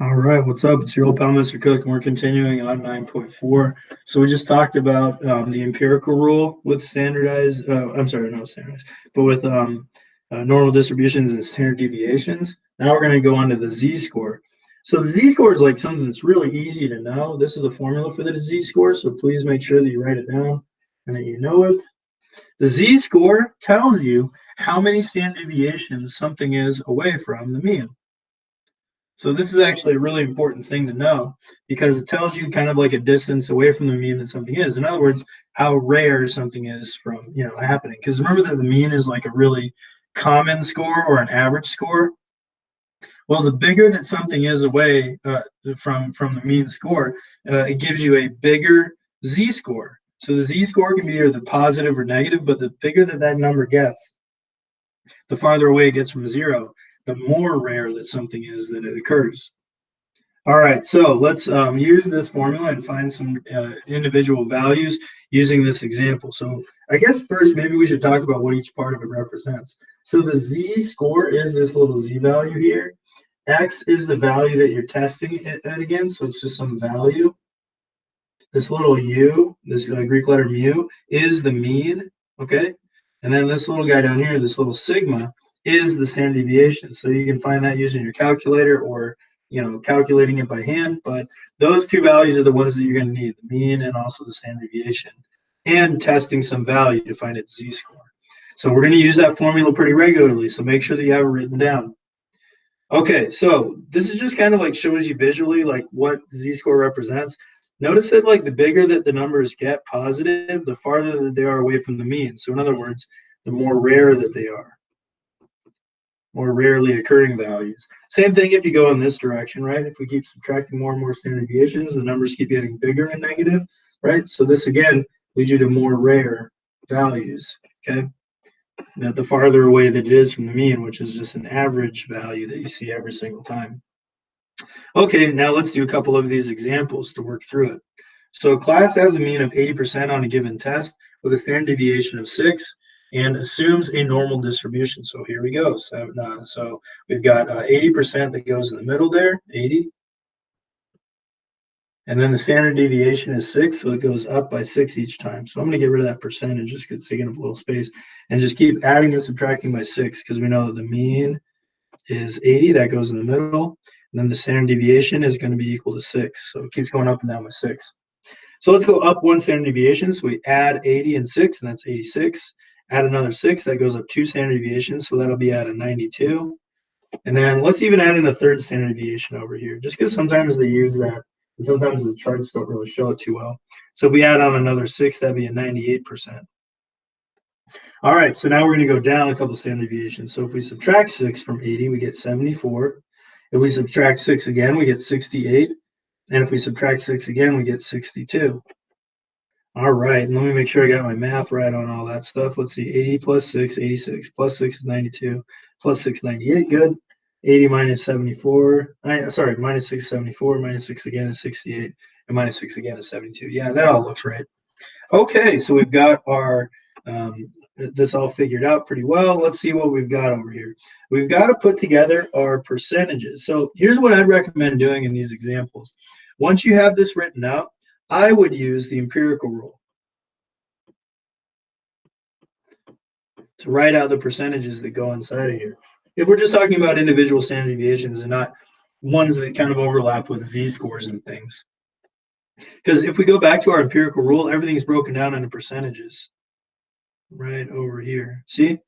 All right, what's up? It's your old pal, Mr. Cook, and we're continuing on 9.4. So we just talked about the empirical rule with standardized, I'm sorry, not standardized, but with normal distributions and standard deviations. Now we're going to go on to the z-score. So the z-score is like something that's really easy to know. This is the formula for the z-score, so please make sure that you write it down and that you know it. The z-score tells you how many standard deviations something is away from the mean. So this is actually a really important thing to know because it tells you kind of like a distance away from the mean that something is. In other words, how rare something is from, happening. Because remember that the mean is like a really common score or an average score. Well, the bigger that something is away from the mean score, it gives you a bigger z-score. So the z-score can be either positive or negative, but the bigger that number gets, the farther away it gets from zero, the more rare that something is that it occurs. All right, so let's use this formula and find some individual values using this example. So I guess first, maybe we should talk about what each part of it represents. So the z-score is this little z value here. X is the value that you're testing it against, so it's just some value. This little u, this Greek letter mu, is the mean, okay? And then this little guy down here, this little sigma, is the standard deviation. So you can find that using your calculator or calculating it by hand, but those two values are the ones that you're going to need, the mean and also the standard deviation, and testing some value to find its z-score. So we're going to use that formula pretty regularly, so make sure that you have it written down. Okay, so this is just kind of like shows you visually like what z-score represents. Notice that like the bigger that the numbers get positive, the farther that they are away from the mean. So in other words, the more rare that they are, more rarely occurring values. Same thing if you go in this direction, right? If we keep subtracting more and more standard deviations, the numbers keep getting bigger and negative, right? So this again leads you to more rare values, okay? That the farther away that it is from the mean, which is just an average value that you see every single time. Okay, now let's do a couple of these examples to work through it. So a class has a mean of 80% on a given test with a standard deviation of 6 and assumes a normal distribution. So here we go. So we've got 80% that goes in the middle there, 80. And then the standard deviation is 6, so it goes up by 6 each time. So I'm going to get rid of that percentage just because it's taking up a little space. And just keep adding and subtracting by 6 because we know that the mean is 80. That goes in the middle. And then the standard deviation is going to be equal to 6. So it keeps going up and down by 6. So let's go up one standard deviation. So we add 80 and 6, and that's 86. Add another 6. That goes up 2 standard deviations. So that'll be at a 92. And then let's even add in a third standard deviation over here, just because sometimes they use that. Sometimes the charts don't really show it too well. So if we add on another 6, that'd be a 98%. All right, so now we're going to go down a couple standard deviations. So if we subtract 6 from 80, we get 74. If we subtract 6 again, we get 68. And if we subtract 6 again, we get 62. All right, and let me make sure I got my math right on all that stuff. Let's see, 80 plus 6, 86. Plus 6 is 92. Plus 6, 98. Good. 80 minus 74. Minus 6 is 74. Minus 6 again is 68. And minus 6 again is 72. Yeah, that all looks right. Okay, so we've got our this all figured out pretty well. Let's see what we've got over here. We've got to put together our percentages. So here's what I'd recommend doing in these examples. Once you have this written out, I would use the empirical rule to write out the percentages that go inside of here. If we're just talking about individual standard deviations and not ones that kind of overlap with z-scores and things. Because if we go back to our empirical rule, everything's broken down into percentages. Right over here. See?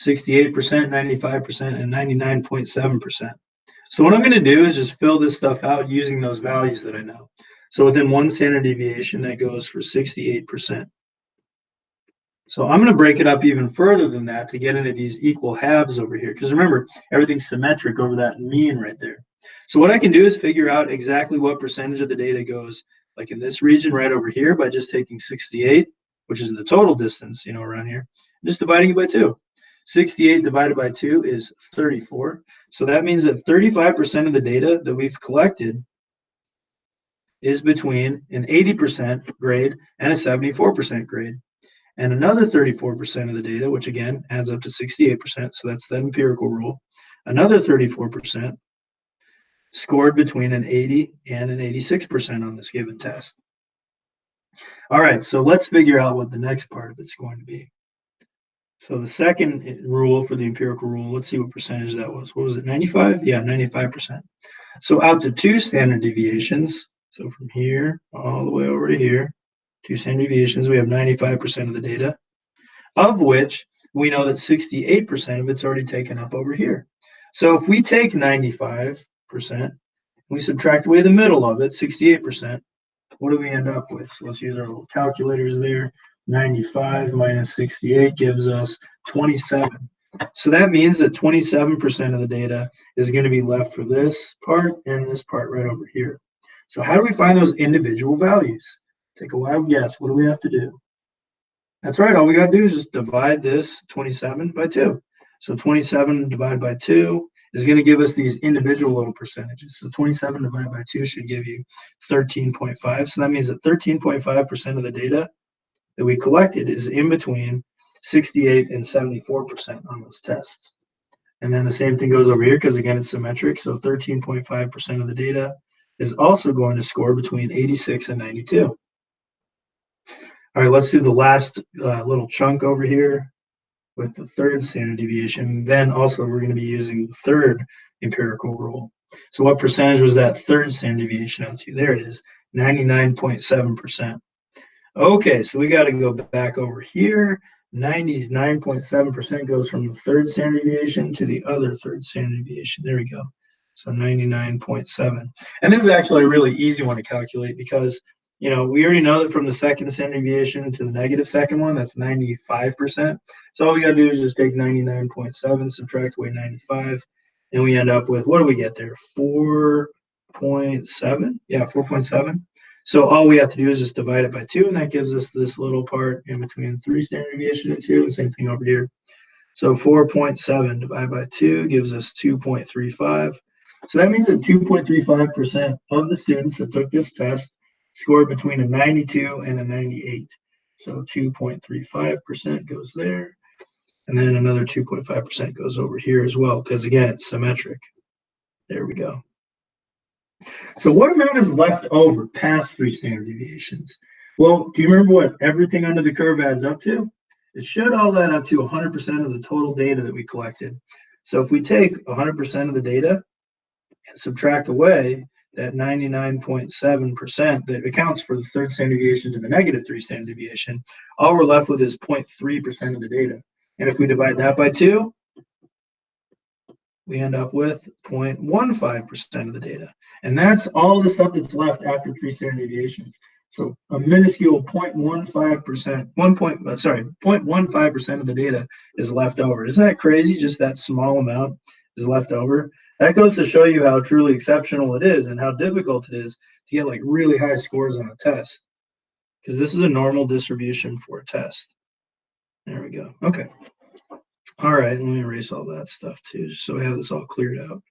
68%, 95%, and 99.7%. So what I'm going to do is just fill this stuff out using those values that I know. So within one standard deviation, that goes for 68%. So I'm going to break it up even further than that to get into these equal halves over here. Because remember, everything's symmetric over that mean right there. So what I can do is figure out exactly what percentage of the data goes like in this region right over here by just taking 68, which is the total distance, around here, just dividing it by 2. 68 divided by 2 is 34. So that means that 35% of the data that we've collected is between an 80% grade and a 74% grade. And another 34% of the data, which again adds up to 68%, so that's the empirical rule, another 34% scored between an 80 and an 86% on this given test. All right, so let's figure out what the next part of it's going to be. So the second rule for the empirical rule, let's see what percentage that was. What was it, 95? Yeah, 95%. So out to 2 standard deviations, so from here all the way over to here, 2 standard deviations, we have 95% of the data, of which we know that 68% of it's already taken up over here. So if we take 95%, we subtract away the middle of it, 68%, what do we end up with? So let's use our little calculators there. 95 minus 68 gives us 27. So that means that 27% of the data is going to be left for this part and this part right over here. So how do we find those individual values? Take a wild guess. What do we have to do? That's right. All we got to do is just divide this 27 by 2. So 27 divided by 2 is going to give us these individual little percentages. So 27 divided by 2 should give you 13.5. So that means that 13.5% of the data that we collected is in between 68 and 74% on those tests. And then the same thing goes over here because, again, it's symmetric. So 13.5% of the data is also going to score between 86 and 92. All right, let's do the last little chunk over here with the third standard deviation. Then also we're going to be using the third empirical rule. So what percentage was that third standard deviation out to? There it is, 99.7%. Okay, so we got to go back over here. 99.7% goes from the third standard deviation to the other third standard deviation. There we go. So 99.7. And this is actually a really easy one to calculate because, you know, we already know that from the second standard deviation to the negative second one, that's 95%. So all we got to do is just take 99.7, subtract away 95, and we end up with, what do we get there? 4.7? Yeah, 4.7. So all we have to do is just divide it by 2, and that gives us this little part in between 3 standard deviation and 2, and same thing over here. So 4.7 divided by 2 gives us 2.35. So that means that 2.35% of the students that took this test scored between a 92 and a 98. So 2.35% goes there, and then another 2.5% goes over here as well, because again, it's symmetric. There we go. So what amount is left over past 3 standard deviations? Well, do you remember what everything under the curve adds up to? It should all add up to 100% of the total data that we collected. So if we take 100% of the data and subtract away that 99.7% that accounts for the third standard deviation to the negative 3 standard deviation, all we're left with is 0.3% of the data. And if we divide that by 2, we end up with 0.15% of the data. And that's all the stuff that's left after 3 standard deviations. So a minuscule 0.15% of the data is left over. Isn't that crazy? Just that small amount is left over. That goes to show you how truly exceptional it is and how difficult it is to get like really high scores on a test. Because this is a normal distribution for a test. There we go. Okay. All right, let me erase all that stuff too, just so we have this all cleared out.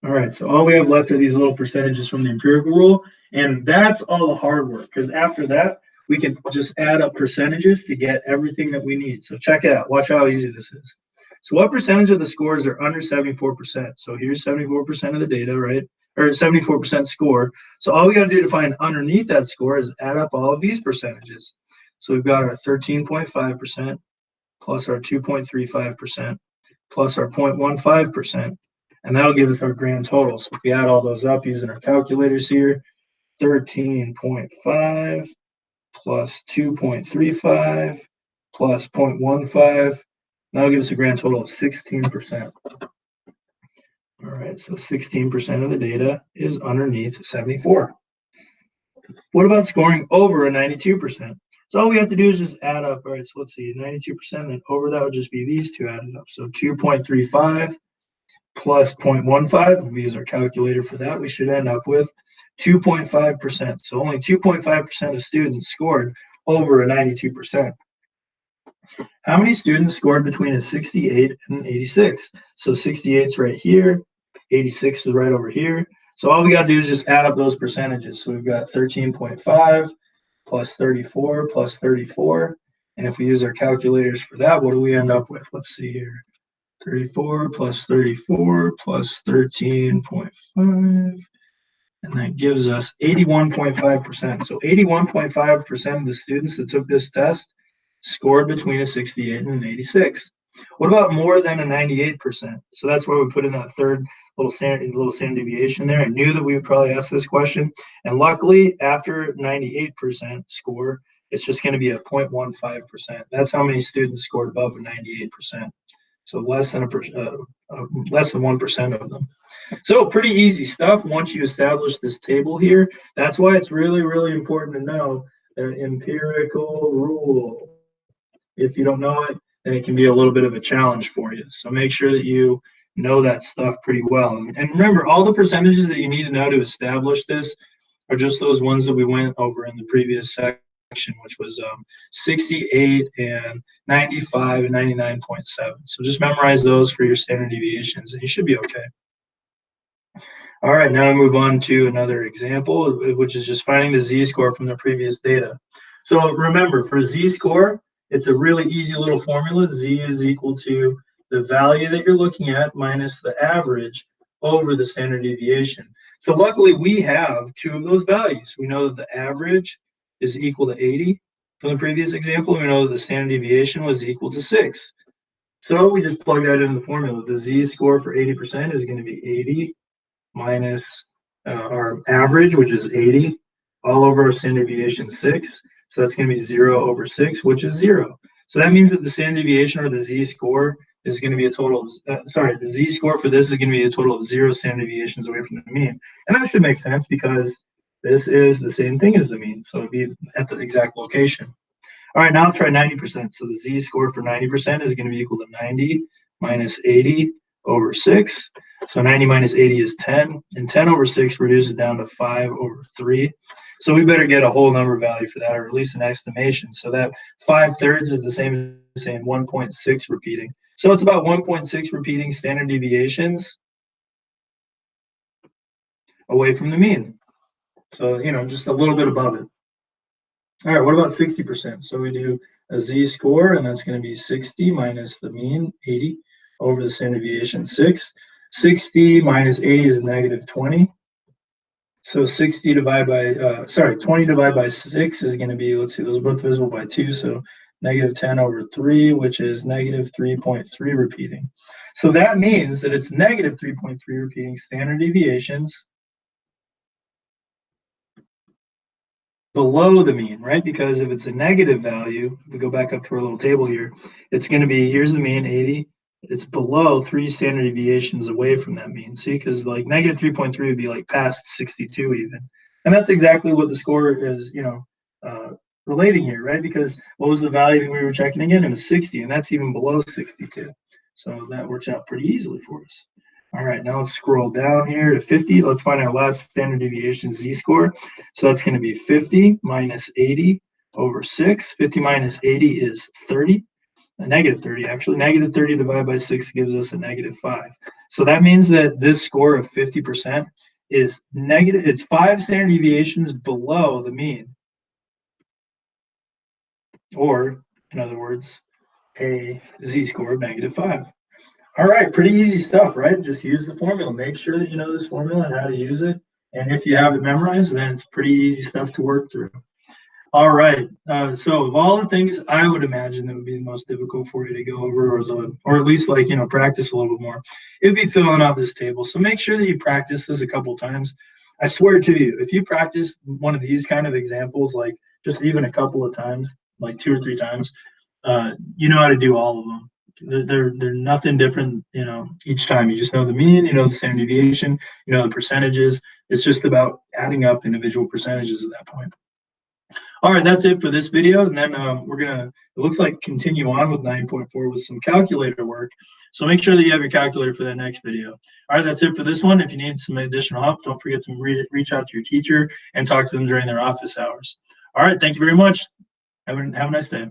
All right, so all we have left are these little percentages from the empirical rule, and that's all the hard work, because after that, we can just add up percentages to get everything that we need. So check it out. Watch how easy this is. So what percentage of the scores are under 74%? So here's 74% of the data, right? Or 74% score. So all we got to do to find underneath that score is add up all of these percentages. So we've got our 13.5%. plus our 2.35%, plus our 0.15%, and that'll give us our grand total. So if we add all those up using our calculators here, 13.5 plus 2.35 plus 0.15, that'll give us a grand total of 16%. All right, so 16% of the data is underneath 74. What about scoring over a 92%? So all we have to do is just add up. All right, so let's see, 92%, then over that would just be these two added up. So 2.35 plus 0.15, we use our calculator for that, we should end up with 2.5%. So only 2.5% of students scored over a 92%. How many students scored between a 68 and an 86? So 68 is right here, 86 is right over here. So all we got to do is just add up those percentages. So we've got 13.5 plus 34 plus 34. And if we use our calculators for that, what do we end up with? Let's see here. 34 plus 34 plus 13.5. And that gives us 81.5%. So 81.5% of the students that took this test scored between a 68 and an 86. What about more than a 98%? So that's where we put in that third little standard deviation there. I knew that we would probably ask this question. And luckily, after 98% score, it's just going to be a 0.15%. That's how many students scored above a 98%. So less than 1% of them. So pretty easy stuff once you establish this table here. That's why it's really, really important to know the empirical rule. If you don't know it, then it can be a little bit of a challenge for you. So make sure that you know that stuff pretty well. And remember, all the percentages that you need to know to establish this are just those ones that we went over in the previous section, which was 68 and 95 and 99.7. So just memorize those for your standard deviations and you should be okay. All right, now I move on to another example, which is just finding the z-score from the previous data. So remember, for z-score, it's a really easy little formula. Z is equal to the value that you're looking at minus the average over the standard deviation. So luckily, we have two of those values. We know that the average is equal to 80 from the previous example. We know that the standard deviation was equal to 6. So we just plug that into the formula. The z-score for 80% is going to be 80 minus our average, which is 80, all over our standard deviation 6. So that's going to be 0 over 6, which is 0. So that means that the standard deviation or the z-score is going to be a total of, the z-score for this is going to be a total of 0 standard deviations away from the mean. And that should make sense because this is the same thing as the mean. So it'd be at the exact location. All right, now let's try 90%. So the z-score for 90% is going to be equal to 90 minus 80 over 6. So 90 minus 80 is 10, and 10 over 6 reduces down to 5 over 3. So we better get a whole number value for that, or at least an estimation. So that 5/3 is the same as saying 1.6 repeating. So it's about 1.6 repeating standard deviations away from the mean. So, just a little bit above it. All right, what about 60%? So we do a z-score, and that's going to be 60 minus the mean, 80, over the standard deviation 6. 60 minus 80 is negative 20. So 20 divided by 6 is going to be, let's see, those are both divisible by 2, so negative 10 over 3, which is negative 3.3 repeating. So that means that it's negative 3.3 repeating standard deviations below the mean, right? Because if it's a negative value, if we go back up to our little table here, it's going to be, here's the mean, 80. It's below 3 standard deviations away from that mean. See, because like negative 3.3 would be like past 62 even. And that's exactly what the score is, relating here, right? Because what was the value that we were checking again? It was 60, and that's even below 62. So that works out pretty easily for us. All right, now let's scroll down here to 50. Let's find our last standard deviation z-score. So that's going to be 50 minus 80 over 6. 50 minus 80 is 30. Negative 30, actually. Negative 30 divided by 6 gives us a negative 5. So that means that this score of 50% is negative. It's 5 standard deviations below the mean. Or, in other words, a z-score of negative 5. All right, pretty easy stuff, right? Just use the formula. Make sure that you know this formula and how to use it. And if you have it memorized, then it's pretty easy stuff to work through. All right. So of all the things I would imagine that would be the most difficult for you to go over, or at least practice a little bit more, it would be filling out this table. So make sure that you practice this a couple times. I swear to you, if you practice one of these kind of examples, like just even a couple of times, like 2 or 3 times, you know how to do all of them. They're nothing different, each time. You just know the mean, the standard deviation, the percentages. It's just about adding up individual percentages at that point. All right, that's it for this video. And then we're going to, it looks like, continue on with 9.4 with some calculator work. So make sure that you have your calculator for that next video. All right, that's it for this one. If you need some additional help, don't forget to reach out to your teacher and talk to them during their office hours. All right, thank you very much. Have a nice day.